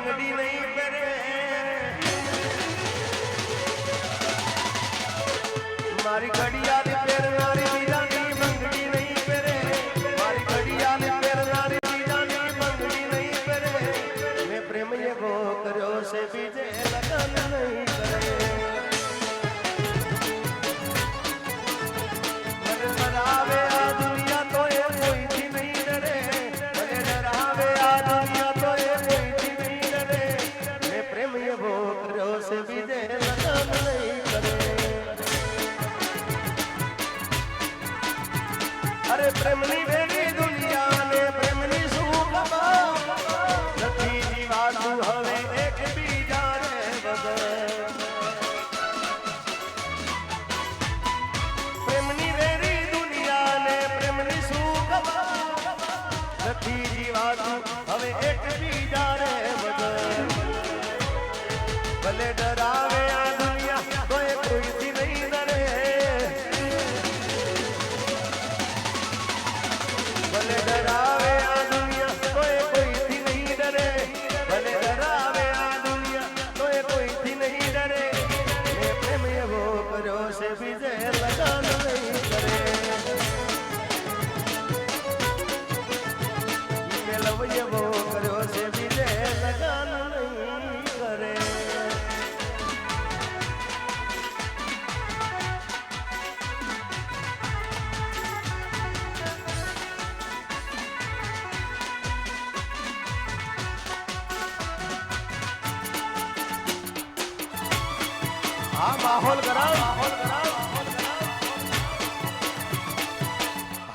બંગડી નહીં પહેરે મારી ઘડિયાળ પહેરનારી બીજાની બંગડી નહીં પહેરે મારી ઘડિયાળ પહેરનારી બીજાની બંગડી નહીં પહેરે મેં પ્રેમ એવો કર્યો છે બીજે લગન નહીં કરે મને ડરાવે આ દુનિયા તો એ કોઈથી નહીં ડરે મને ડરાવે આ દુનિયા તો એ કોઈથી નહીં ડરે મેં પ્રેમ એવો કર્યો છે બીજે લગન નહીં કરે અરે પ્રેમની વેરી દુનિયા ને પ્રેમની શું ખબર નથી જીવાતું હવે એક બીજાને વગર પ્રેમની વેરી દુનિયા ને પ્રેમની શું ખબર નથી જીવાતું હવે એક બીજાને વગર ભલે ડરાવે આ દુનિયા તો એ કોઈથી નહીં ડરે ભલે ડરાવે આ દુનિયા તો એ કોઈથી નહીં ડરે ભલે ડરાવે આ દુનિયા તો એ કોઈથી નહીં ડરે મેં પ્રેમ એવો કર્યો છે બીજે લગન નહીં કરે મેં લવ એવો કર્યો છે બીજે લગન નહીં કરે हाँ माहौल गरम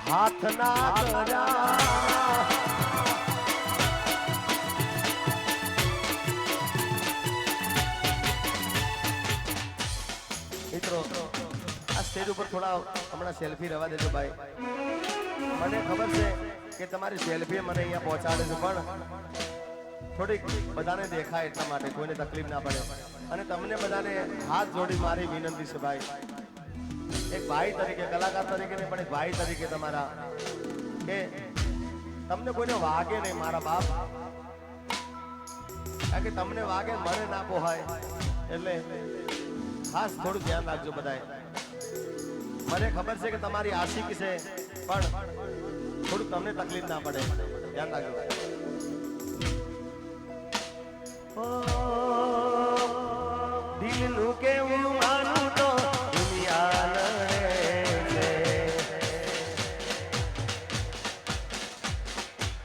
हाथ ना करा મિત્રો આ સ્ટેજ ઉપર થોડા હમણાં સેલ્ફી રવા દેજો ભાઈ મને ખબર છે કે તમારી સેલ્ફી મને અહીંયા પહોંચાડે છે પણ થોડીક બધાને દેખાય એટલા માટે કોઈને તકલીફ ના પડે અને તમને બધાને હાથ જોડી મારી વિનંતી છે ભાઈ એક ભાઈ તરીકે કલાકાર તરીકે ને પણ એક ભાઈ તરીકે તમારા કે તમને કોઈને વાગે નહીં મારા બાપ કારણ કે તમને વાગે મને ના પોહાય એટલે ખાસ થોડું ધ્યાન રાખજો બધાએ મને ખબર છે કે તમારી આશિકી છે પણ થોડું તમને તકલીફ ના પડે ધ્યાન રાખજો દિલનું કેવું માનું તો દુનિયા લડે છે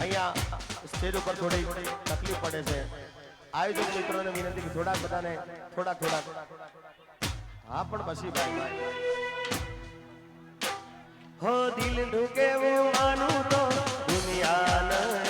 અહીંયા સ્ટેજ ઉપર થોડી તકલીફ પડે છે આયોજક મિત્રોને વિનંતી કે થોડાક બધાને થોડાક હા પણ પછી ભાઈ હો દિલનું કેવું માનું તો દુનિયા લડે